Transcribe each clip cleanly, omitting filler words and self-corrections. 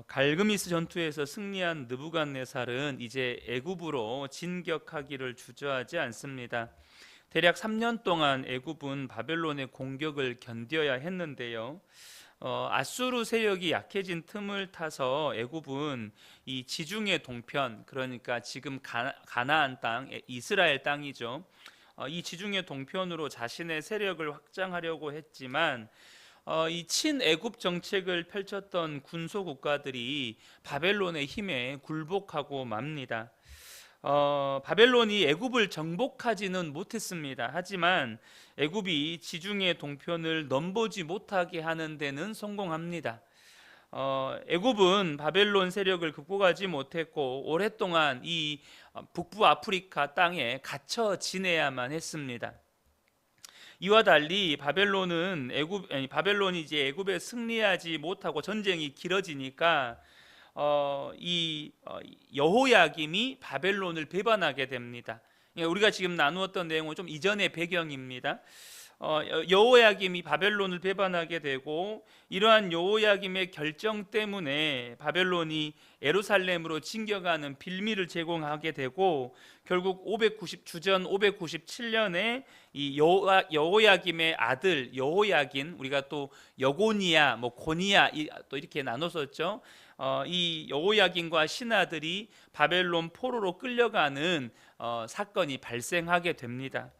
갈그미스 전투에서 승리한 느부갓네살은 이제 애굽으로 진격하기를 주저하지 않습니다. 대략 3년 동안 애굽은 바벨론의 공격을 견뎌야 했는데요. 아수르 세력이 약해진 틈을 타서 애굽은 이 지중해 동편, 그러니까 지금 가나안 땅, 이스라엘 땅이죠. 이 지중해 동편으로 자신의 세력을 확장하려고 했지만 이 친애굽 정책을 펼쳤던 군소 국가들이 바벨론의 힘에 굴복하고 맙니다. 바벨론이 애굽을 정복하지는 못했습니다. 하지만 애굽이 지중해 동편을 넘보지 못하게 하는 데는 성공합니다. 애굽은 바벨론 세력을 극복하지 못했고 오랫동안 이 북부 아프리카 땅에 갇혀 지내야만 했습니다. 이와 달리 바벨론이 이제 애굽에 승리하지 못하고 전쟁이 길어지니까 여호야김이 바벨론을 배반하게 됩니다. 우리가 지금 나누었던 내용은 좀 이전의 배경입니다. 여호야김이 바벨론을 배반하게 되고 이러한 여호야김의 결정 때문에 바벨론이 예루살렘으로 진격하는 빌미를 제공하게 되고 결국 주전 597년에 이 여호야김의 아들 여호야긴, 우리가 또 여고니야, 고니야 또 이렇게 나눴었죠. 이 여호야긴과 신하들이 바벨론 포로로 끌려가는 사건이 발생하게 됩니다.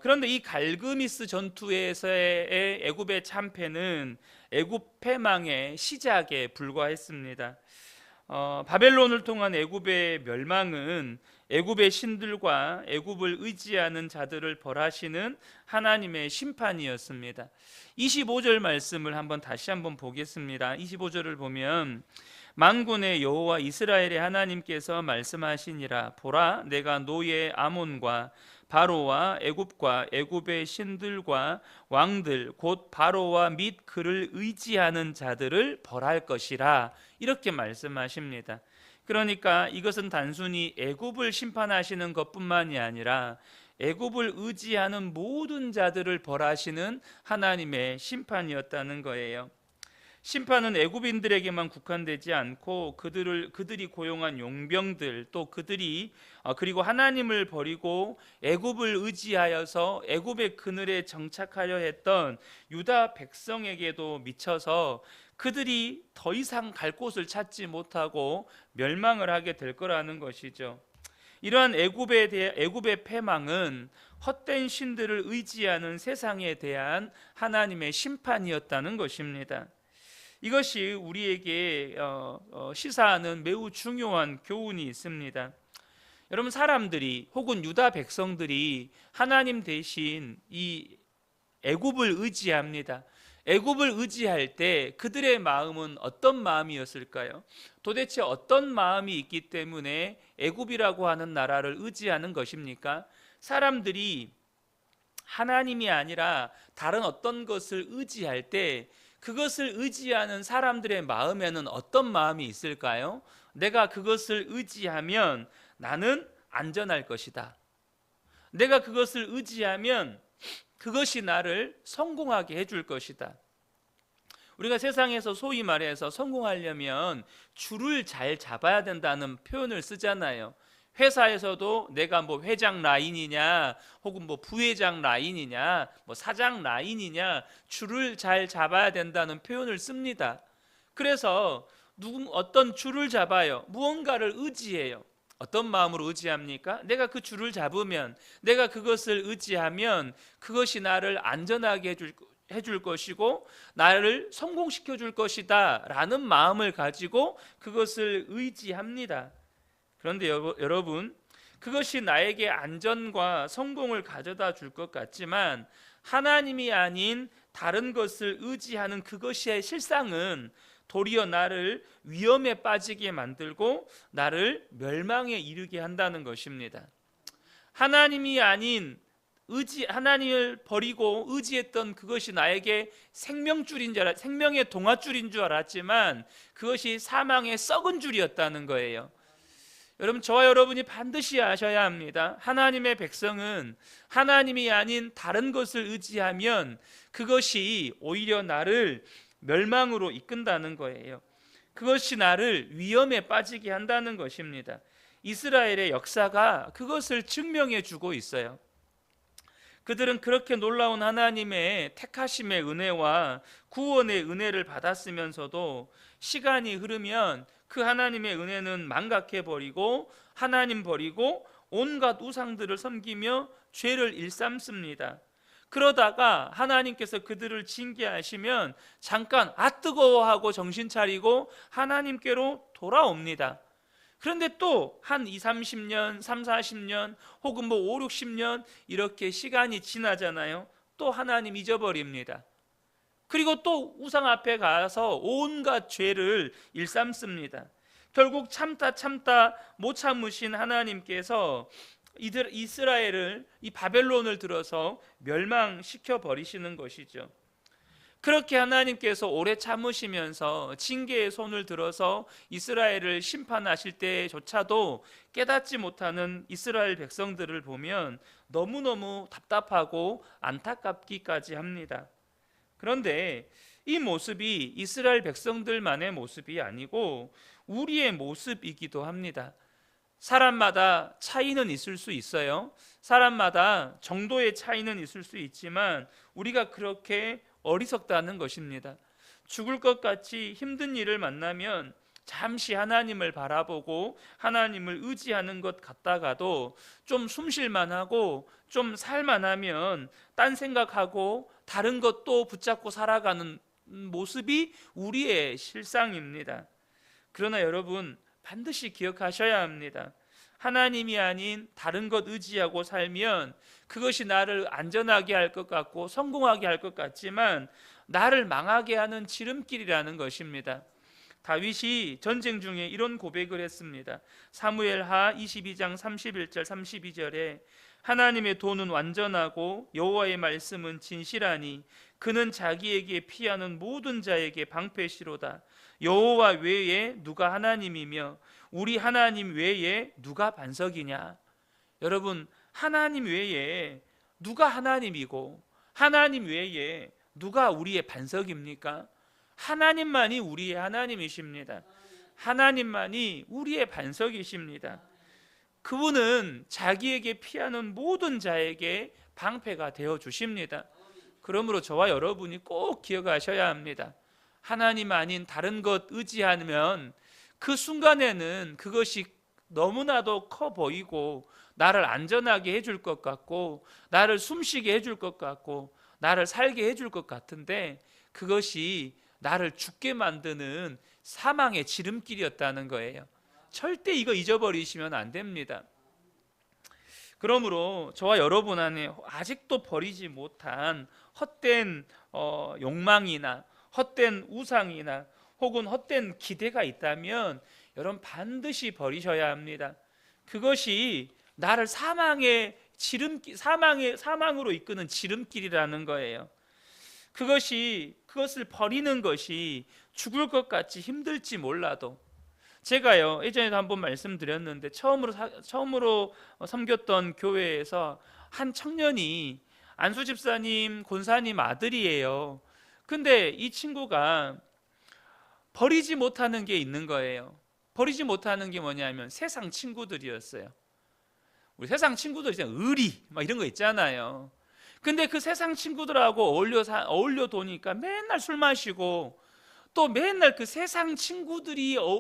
그런데 이 갈그미스 전투에서의 애굽의 참패는 애굽 패망의 시작에 불과했습니다. 바벨론을 통한 애굽의 멸망은 애굽의 신들과 애굽을 의지하는 자들을 벌하시는 하나님의 심판이었습니다. 25절 말씀을 다시 한번 보겠습니다. 25절을 보면 만군의 여호와 이스라엘의 하나님께서 말씀하시니라. 보라, 내가 노예 아몬과 바로와 애굽과 애굽의 신들과 왕들 곧 바로와 및 그를 의지하는 자들을 벌할 것이라, 이렇게 말씀하십니다. 그러니까 이것은 단순히 애굽을 심판하시는 것뿐만이 아니라 애굽을 의지하는 모든 자들을 벌하시는 하나님의 심판이었다는 거예요. 심판은 애굽인들에게만 국한되지 않고 그들이 고용한 용병들, 또 그리고 하나님을 버리고 애굽을 의지하여서 애굽의 그늘에 정착하려 했던 유다 백성에게도 미쳐서 그들이 더 이상 갈 곳을 찾지 못하고 멸망을 하게 될 거라는 것이죠. 이러한 애굽의 패망은 헛된 신들을 의지하는 세상에 대한 하나님의 심판이었다는 것입니다. 이것이 우리에게 시사하는 매우 중요한 교훈이 있습니다. 여러분, 사람들이 혹은 유다 백성들이 하나님 대신 이 애굽을 의지합니다. 애굽을 의지할 때 그들의 마음은 어떤 마음이었을까요? 도대체 어떤 마음이 있기 때문에 애굽이라고 하는 나라를 의지하는 것입니까? 사람들이 하나님이 아니라 다른 어떤 것을 의지할 때 그것을 의지하는 사람들의 마음에는 어떤 마음이 있을까요? 내가 그것을 의지하면 나는 안전할 것이다. 내가 그것을 의지하면 그것이 나를 성공하게 해줄 것이다. 우리가 세상에서 소위 말해서 성공하려면 줄을 잘 잡아야 된다는 표현을 쓰잖아요. 회사에서도 내가 회장 라인이냐 혹은 부회장 라인이냐 사장 라인이냐 줄을 잘 잡아야 된다는 표현을 씁니다. 그래서 어떤 줄을 잡아요. 무언가를 의지해요. 어떤 마음으로 의지합니까? 내가 그 줄을 잡으면, 내가 그것을 의지하면 그것이 나를 안전하게 해줄 것이고 나를 성공시켜 줄 것이다 라는 마음을 가지고 그것을 의지합니다. 그런데 여러분, 그것이 나에게 안전과 성공을 가져다 줄 것 같지만 하나님이 아닌 다른 것을 의지하는 그것의 실상은 도리어 나를 위험에 빠지게 만들고 나를 멸망에 이르게 한다는 것입니다. 하나님이 아닌 하나님을 버리고 의지했던 그것이 나에게 생명의 동아줄인 줄 알았지만 그것이 사망의 썩은 줄이었다는 거예요. 여러분, 저와 여러분이 반드시 아셔야 합니다. 하나님의 백성은 하나님이 아닌 다른 것을 의지하면 그것이 오히려 나를 멸망으로 이끈다는 거예요. 그것이 나를 위험에 빠지게 한다는 것입니다. 이스라엘의 역사가 그것을 증명해 주고 있어요. 그들은 그렇게 놀라운 하나님의 택하심의 은혜와 구원의 은혜를 받았으면서도 시간이 흐르면 그 하나님의 은혜는 망각해 버리고 하나님 버리고 온갖 우상들을 섬기며 죄를 일삼습니다. 그러다가 하나님께서 그들을 징계하시면 잠깐 뜨거워하고 정신 차리고 하나님께로 돌아옵니다. 그런데 또 한 2, 30년, 3, 40년 혹은 뭐 5, 60년 이렇게 시간이 지나잖아요. 또 하나님 잊어버립니다. 그리고 또 우상 앞에 가서 온갖 죄를 일삼습니다. 결국 참다 못 참으신 하나님께서 이스라엘을, 이 바벨론을 들어서 멸망시켜 버리시는 것이죠. 그렇게 하나님께서 오래 참으시면서 징계의 손을 들어서 이스라엘을 심판하실 때조차도 깨닫지 못하는 이스라엘 백성들을 보면 너무너무 답답하고 안타깝기까지 합니다. 그런데 이 모습이 이스라엘 백성들만의 모습이 아니고 우리의 모습이기도 합니다. 사람마다 차이는 있을 수 있어요. 사람마다 정도의 차이는 있을 수 있지만 우리가 그렇게 어리석다는 것입니다. 죽을 것 같이 힘든 일을 만나면 잠시 하나님을 바라보고 하나님을 의지하는 것 같다가도 좀 숨쉴만하고 좀 살만하면 딴 생각하고 다른 것도 붙잡고 살아가는 모습이 우리의 실상입니다. 그러나 여러분 반드시 기억하셔야 합니다. 하나님이 아닌 다른 것 의지하고 살면 그것이 나를 안전하게 할 것 같고 성공하게 할 것 같지만 나를 망하게 하는 지름길이라는 것입니다. 다윗이 전쟁 중에 이런 고백을 했습니다. 사무엘하 22장 31절 32절에 하나님의 도는 완전하고 여호와의 말씀은 진실하니 그는 자기에게 피하는 모든 자에게 방패시로다. 여호와 외에 누가 하나님이며 우리 하나님 외에 누가 반석이냐. 여러분 하나님 외에 누가 하나님이고 하나님 외에 누가 우리의 반석입니까? 하나님만이 우리의 하나님이십니다. 하나님만이 우리의 반석이십니다. 그분은 자기에게 피하는 모든 자에게 방패가 되어 주십니다. 그러므로 저와 여러분이 꼭 기억하셔야 합니다. 하나님 아닌 다른 것 의지하면 그 순간에는 그것이 너무나도 커 보이고 나를 안전하게 해줄 것 같고 나를 숨쉬게 해줄 것 같고 나를 살게 해줄 것 같은데 그것이 나를 죽게 만드는 사망의 지름길이었다는 거예요. 절대 이거 잊어버리시면 안 됩니다. 그러므로 저와 여러분 안에 아직도 버리지 못한 헛된 욕망이나 헛된 우상이나 혹은 헛된 기대가 있다면 여러분 반드시 버리셔야 합니다. 그것이 나를 사망으로 이끄는 지름길이라는 거예요. 그것을 버리는 것이 죽을 것 같이 힘들지 몰라도 제가요 예전에도 한번 말씀드렸는데 처음으로 섬겼던 교회에서 한 청년이 안수 집사님 권사님 아들이에요. 근데 이 친구가 버리지 못하는 게 있는 거예요. 버리지 못하는 게 뭐냐면 세상 친구들이었어요. 우리 세상 친구들 있잖아요. 의리 막 이런 거 있잖아요. 근데 그 세상 친구들하고 어울려 도니까 맨날 술 마시고 또 맨날 그 세상 친구들과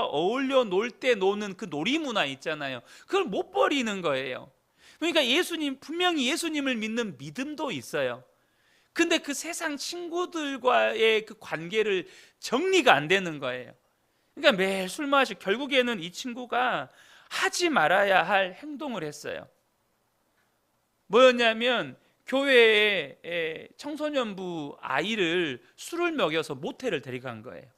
어울려 놀 때 노는 그 놀이 문화 있잖아요. 그걸 못 버리는 거예요. 그러니까 분명히 예수님을 믿는 믿음도 있어요. 근데 그 세상 친구들과의 그 관계를 정리가 안 되는 거예요. 그러니까 매일 술 마시고 결국에는 이 친구가 하지 말아야 할 행동을 했어요. 뭐였냐면 교회에 청소년부 아이를 술을 먹여서 모텔을 데려간 거예요.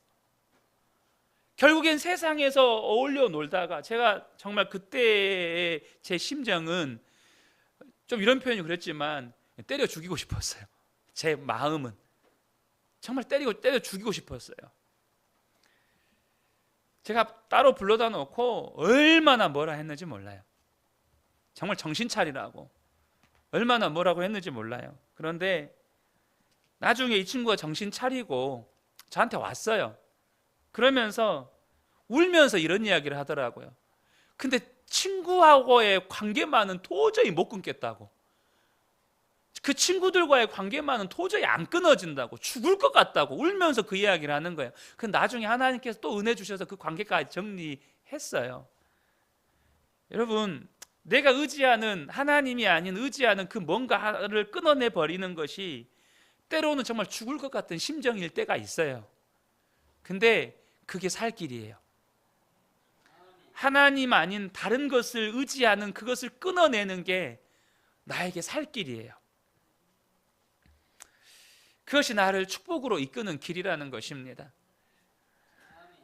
결국엔 세상에서 어울려 놀다가 제가 정말 그때의 제 심정은 좀 이런 표현이 그랬지만 때려 죽이고 싶었어요. 제 마음은 정말 때려 죽이고 싶었어요. 제가 따로 불러다 놓고 얼마나 뭐라 했는지 몰라요. 정말 정신 차리라고 얼마나 뭐라고 했는지 몰라요. 그런데 나중에 이 친구가 정신 차리고 저한테 왔어요. 그러면서 울면서 이런 이야기를 하더라고요. 근데 친구하고의 관계만은 도저히 못 끊겠다고. 그 친구들과의 관계만은 도저히 안 끊어진다고, 죽을 것 같다고 울면서 그 이야기를 하는 거예요. 그 나중에 하나님께서 또 은혜 주셔서 그 관계까지 정리했어요. 여러분, 내가 의지하는 하나님이 아닌 의지하는 그 뭔가를 끊어내 버리는 것이 때로는 정말 죽을 것 같은 심정일 때가 있어요. 근데 그게 살 길이에요. 하나님 아닌 다른 것을 의지하는 그것을 끊어내는 게 나에게 살 길이에요. 그것이 나를 축복으로 이끄는 길이라는 것입니다.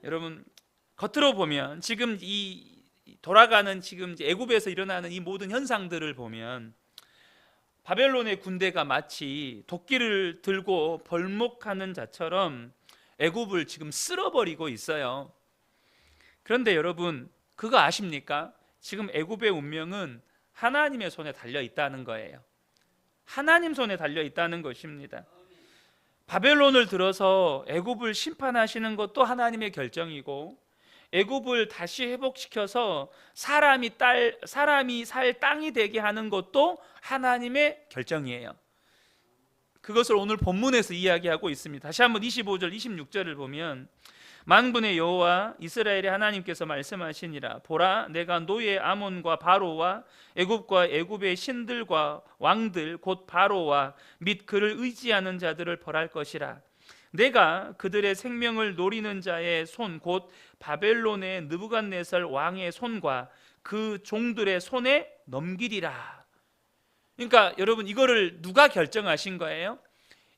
여러분, 겉으로 보면 지금 이 돌아가는 지금 이제 애굽에서 일어나는 이 모든 현상들을 보면 바벨론의 군대가 마치 도끼를 들고 벌목하는 자처럼 애굽을 지금 쓸어버리고 있어요. 그런데 여러분, 그거 아십니까? 지금 애굽의 운명은 하나님의 손에 달려 있다는 거예요. 하나님 손에 달려 있다는 것입니다. 바벨론을 들어서 애굽을 심판하시는 것도 하나님의 결정이고, 애굽을 다시 회복시켜서 사람이 살 땅이 되게 하는 것도 하나님의 결정이에요. 그것을 오늘 본문에서 이야기하고 있습니다. 다시 한번 25절 26절을 보면, 만군의 여호와 이스라엘의 하나님께서 말씀하시니라. 보라, 내가 노예 아몬과 바로와 애굽과 애굽의 신들과 왕들 곧 바로와 및 그를 의지하는 자들을 벌할 것이라. 내가 그들의 생명을 노리는 자의 손 곧 바벨론의 느부갓네살 왕의 손과 그 종들의 손에 넘기리라. 그러니까 여러분, 이거를 누가 결정하신 거예요?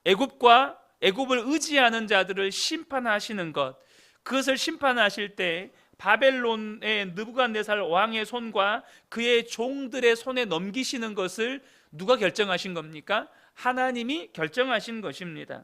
애굽을 의지하는 자들을 심판하시는 것, 그것을 심판하실 때 바벨론의 느부갓네살 왕의 손과 그의 종들의 손에 넘기시는 것을 누가 결정하신 겁니까? 하나님이 결정하신 것입니다.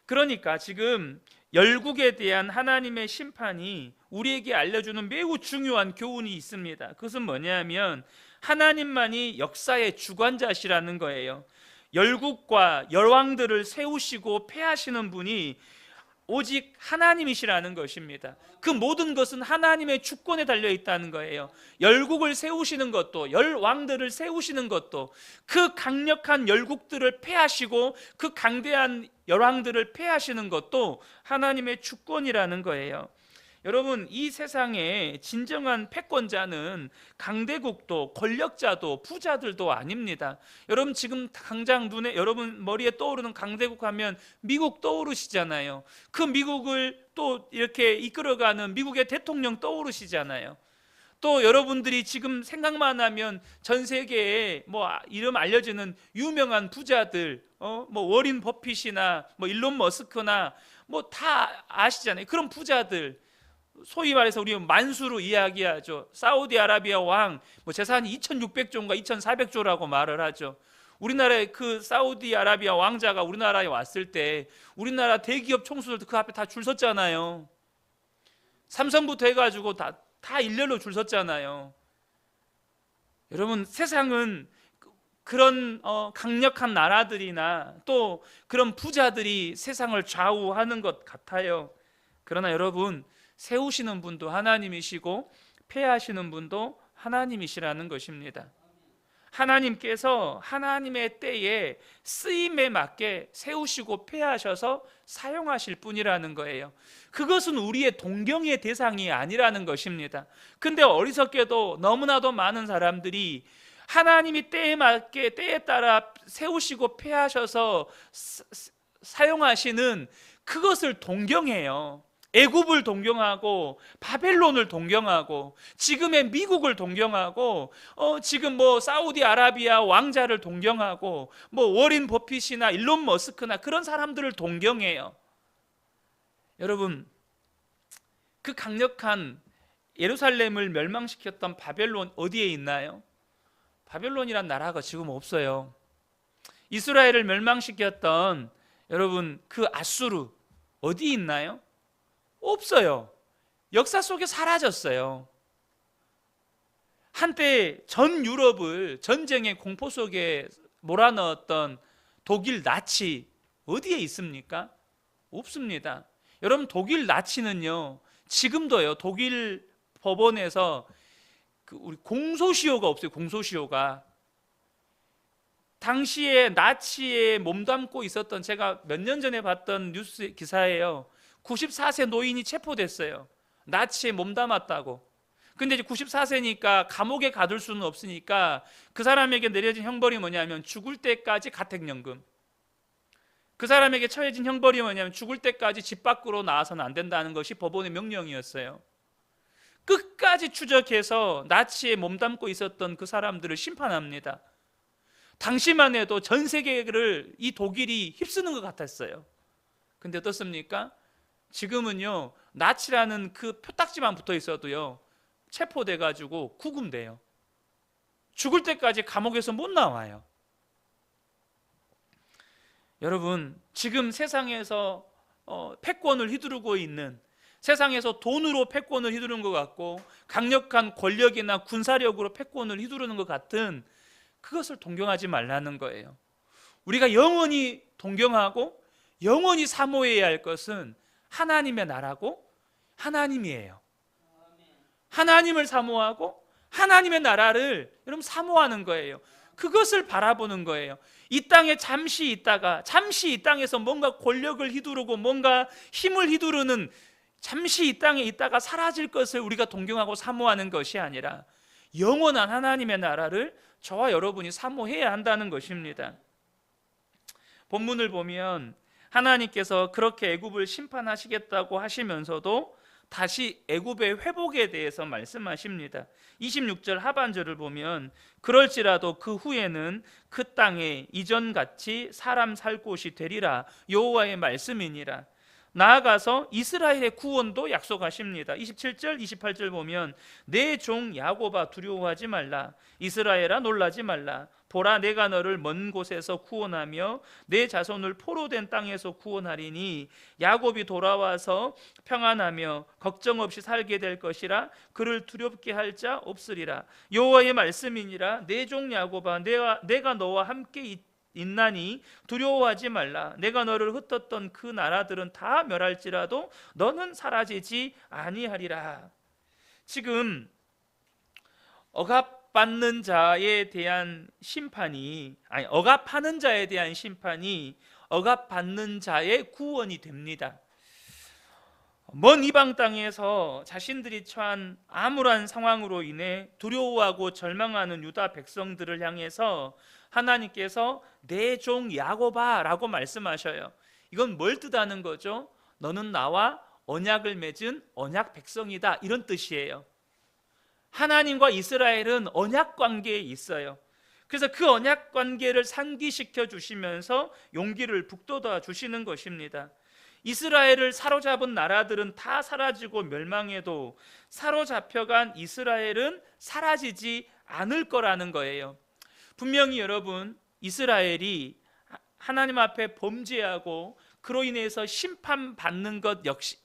그러니까 지금 열국에 대한 하나님의 심판이 우리에게 알려주는 매우 중요한 교훈이 있습니다. 그것은 뭐냐면 하나님만이 역사의 주관자시라는 거예요. 열국과 열왕들을 세우시고 패하시는 분이 오직 하나님이시라는 것입니다. 그 모든 것은 하나님의 주권에 달려 있다는 거예요. 열국을 세우시는 것도, 열왕들을 세우시는 것도, 그 강력한 열국들을 패하시고 그 강대한 열왕들을 패하시는 것도 하나님의 주권이라는 거예요. 여러분, 이 세상에 진정한 패권자는 강대국도 권력자도 부자들도 아닙니다. 여러분, 지금 당장 여러분 머리에 떠오르는 강대국 하면 미국 떠오르시잖아요. 그 미국을 또 이렇게 이끌어가는 미국의 대통령 떠오르시잖아요. 또 여러분들이 지금 생각만 하면 전 세계에 뭐 이름 알려지는 유명한 부자들, 뭐 워린 버핏이나 뭐 일론 머스크나 뭐 다 아시잖아요. 그런 부자들, 소위 말해서 우리 만수로 이야기하죠. 사우디아라비아 왕 뭐 재산이 2600조인가 2400조라고 말을 하죠. 우리나라의 그 사우디아라비아 왕자가 우리나라에 왔을 때 우리나라 대기업 총수들도 그 앞에 다 줄 섰잖아요. 삼성부터 해가지고 다 일렬로 줄 섰잖아요. 여러분, 세상은 그런 강력한 나라들이나 또 그런 부자들이 세상을 좌우하는 것 같아요. 그러나 여러분, 세우시는 분도 하나님이시고 폐하시는 분도 하나님이시라는 것입니다. 하나님께서 하나님의 때에 쓰임에 맞게 세우시고 폐하셔서 사용하실 분이라는 거예요. 그것은 우리의 동경의 대상이 아니라는 것입니다. 근데 어리석게도 너무나도 많은 사람들이 하나님이 때에 맞게 때에 따라 세우시고 폐하셔서 사용하시는 그것을 동경해요. 애굽을 동경하고 바벨론을 동경하고 지금의 미국을 동경하고 지금 뭐 사우디아라비아 왕자를 동경하고 뭐 워린 버핏이나 일론 머스크나 그런 사람들을 동경해요. 여러분, 그 강력한 예루살렘을 멸망시켰던 바벨론 어디에 있나요? 바벨론이란 나라가 지금 없어요. 이스라엘을 멸망시켰던 여러분 그 아수르 어디 있나요? 없어요. 역사 속에 사라졌어요. 한때 전 유럽을 전쟁의 공포 속에 몰아넣었던 독일 나치 어디에 있습니까? 없습니다. 여러분, 독일 나치는요, 지금도요, 독일 법원에서 우리 공소시효가 없어요. 공소시효가. 당시에 나치에 몸담고 있었던, 제가 몇 년 전에 봤던 뉴스 기사예요. 94세 노인이 체포됐어요. 나치에 몸담았다고. 근데 이제 94세니까 감옥에 가둘 수는 없으니까 그 사람에게 내려진 형벌이 뭐냐면 죽을 때까지 가택연금. 그 사람에게 처해진 형벌이 뭐냐면 죽을 때까지 집 밖으로 나와서는 안 된다는 것이 법원의 명령이었어요. 끝까지 추적해서 나치에 몸담고 있었던 그 사람들을 심판합니다. 당시만 해도 전 세계를 이 독일이 휩쓰는 것 같았어요. 근데 어떻습니까? 지금은요, 나치라는 그 표딱지만 붙어 있어도요, 체포돼 가지고 구금돼요. 죽을 때까지 감옥에서 못 나와요. 여러분, 지금 세상에서 패권을 휘두르고 있는, 세상에서 돈으로 패권을 휘두르는 것 같고 강력한 권력이나 군사력으로 패권을 휘두르는 것 같은 그것을 동경하지 말라는 거예요. 우리가 영원히 동경하고 영원히 사모해야 할 것은 하나님의 나라고 하나님이에요. 하나님을 사모하고 하나님의 나라를 여러분 사모하는 거예요. 그것을 바라보는 거예요. 이 땅에 잠시 있다가, 잠시 이 땅에서 뭔가 권력을 휘두르고 뭔가 힘을 휘두르는, 잠시 이 땅에 있다가 사라질 것을 우리가 동경하고 사모하는 것이 아니라 영원한 하나님의 나라를 저와 여러분이 사모해야 한다는 것입니다. 본문을 보면 하나님께서 그렇게 애굽을 심판하시겠다고 하시면서도 다시 애굽의 회복에 대해서 말씀하십니다. 26절 하반절을 보면 그럴지라도 그 후에는 그 땅에 이전같이 사람 살 곳이 되리라 여호와의 말씀이니라. 나아가서 이스라엘의 구원도 약속하십니다. 27절 28절 보면 내 종 야곱아 두려워하지 말라, 이스라엘아 놀라지 말라. 보라, 내가 너를 먼 곳에서 구원하며 내 자손을 포로된 땅에서 구원하리니 야곱이 돌아와서 평안하며 걱정 없이 살게 될 것이라. 그를 두렵게 할 자 없으리라. 여호와의 말씀이니라. 내 종 야곱아, 내가 너와 함께 있나니 두려워하지 말라. 내가 너를 흩었던 그 나라들은 다 멸할지라도 너는 사라지지 아니하리라. 지금 억압받는 자에 대한 심판이, 아니 억압하는 자에 대한 심판이 억압받는 자의 구원이 됩니다. 먼 이방 땅에서 자신들이 처한 암울한 상황으로 인해 두려워하고 절망하는 유다 백성들을 향해서 하나님께서 내 종 야곱아 라고 말씀하셔요. 이건 뭘 뜻하는 거죠? 너는 나와 언약을 맺은 언약 백성이다, 이런 뜻이에요. 하나님과 이스라엘은 언약 관계에 있어요. 그래서 그 언약 관계를 상기시켜 주시면서 용기를 북돋아 주시는 것입니다. 이스라엘을 사로잡은 나라들은 다 사라지고 멸망해도 사로잡혀간 이스라엘은 사라지지 않을 거라는 거예요. 분명히 여러분, 이스라엘이 하나님 앞에 범죄하고 그로 인해서 심판받는 것 역시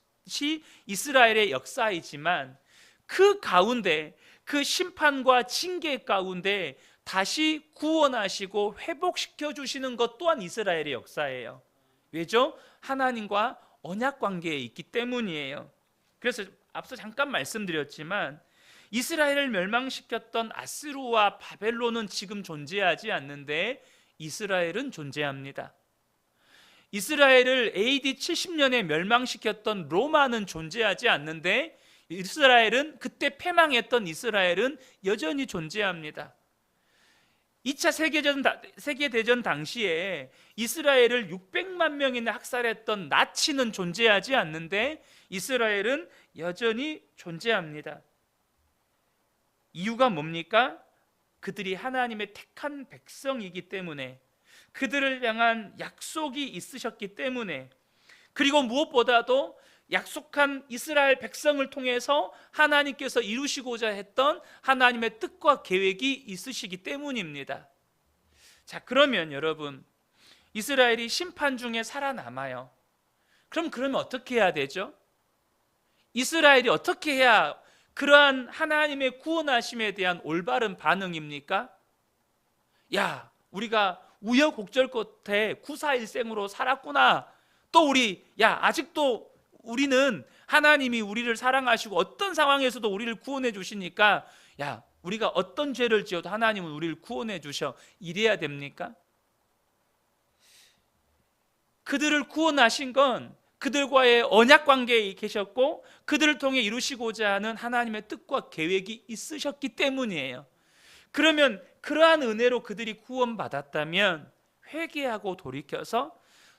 이스라엘의 역사이지만 그 가운데, 그 심판과 징계 가운데 다시 구원하시고 회복시켜 주시는 것 또한 이스라엘의 역사예요. 왜죠? 하나님과 언약 관계에 있기 때문이에요. 그래서 앞서 잠깐 말씀드렸지만 이스라엘을 멸망시켰던 아스루와 바벨론은 지금 존재하지 않는데 이스라엘은 존재합니다. 이스라엘을 AD 70년에 멸망시켰던 로마는 존재하지 않는데 이스라엘은, 그때 패망했던 이스라엘은 여전히 존재합니다. 2차 세계대전 당시에 이스라엘을 600만 명이나 학살했던 나치는 존재하지 않는데 이스라엘은 여전히 존재합니다. 이유가 뭡니까? 그들이 하나님의 택한 백성이기 때문에, 그들을 향한 약속이 있으셨기 때문에, 그리고 무엇보다도 약속한 이스라엘 백성을 통해서 하나님께서 이루시고자 했던 하나님의 뜻과 계획이 있으시기 때문입니다. 자, 그러면 여러분, 이스라엘이 심판 중에 살아남아요. 그러면 어떻게 해야 되죠? 이스라엘이 어떻게 해야 그러한 하나님의 구원하심에 대한 올바른 반응입니까? 야, 우리가 우여곡절 끝에 구사일생으로 살았구나, 또 아직도 우리는 하나님이 우리를 사랑하시고 어떤 상황에서도 우리를 구원해 주시니까 우리가 어떤 죄를 지어도 하나님은 우리를 구원해 주셔, 이래야 됩니까? 그들을 구원하신 건 그들과의 언약 관계에 계셨고 그들을 통해 이루시고자 하는 하나님의 뜻과 계획이 있으셨기 때문이에요. 그러면 그러한 은혜로 그들이 구원받았다면 회개하고 돌이켜서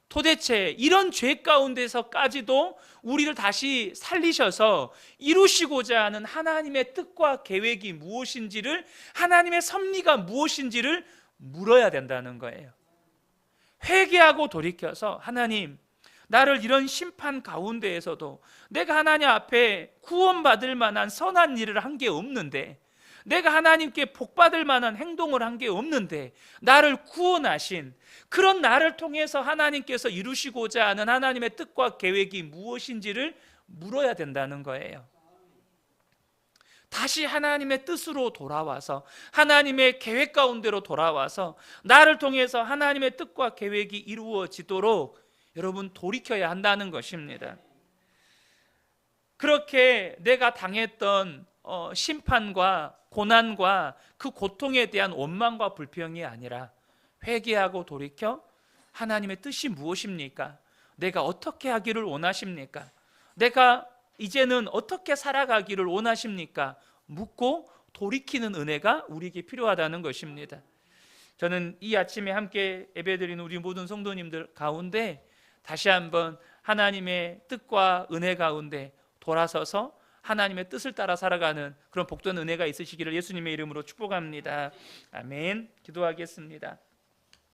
도대체 이런 죄 가운데서까지도 우리를 다시 살리셔서 이루시고자 하는 하나님의 뜻과 계획이 무엇인지를, 하나님의 섭리가 무엇인지를 물어야 된다는 거예요. 회개하고 돌이켜서 하나님, 나를 이런 심판 가운데에서도 내가 하나님 앞에 구원받을 만한 선한 일을 한 게 없는데, 내가 하나님께 복받을 만한 행동을 한 게 없는데 나를 구원하신 그런 나를 통해서 하나님께서 이루시고자 하는 하나님의 뜻과 계획이 무엇인지를 물어야 된다는 거예요. 다시 하나님의 뜻으로 돌아와서, 하나님의 계획 가운데로 돌아와서 나를 통해서 하나님의 뜻과 계획이 이루어지도록 여러분 돌이켜야 한다는 것입니다. 그렇게 내가 당했던 심판과 고난과 그 고통에 대한 원망과 불평이 아니라 회개하고 돌이켜 하나님의 뜻이 무엇입니까? 내가 어떻게 하기를 원하십니까? 내가 이제는 어떻게 살아가기를 원하십니까? 묻고 돌이키는 은혜가 우리에게 필요하다는 것입니다. 저는 이 아침에 함께 예배드리는 우리 모든 성도님들 가운데 다시 한번 하나님의 뜻과 은혜 가운데 돌아서서 하나님의 뜻을 따라 살아가는 그런 복된 은혜가 있으시기를 예수님의 이름으로 축복합니다. 아멘. 기도하겠습니다.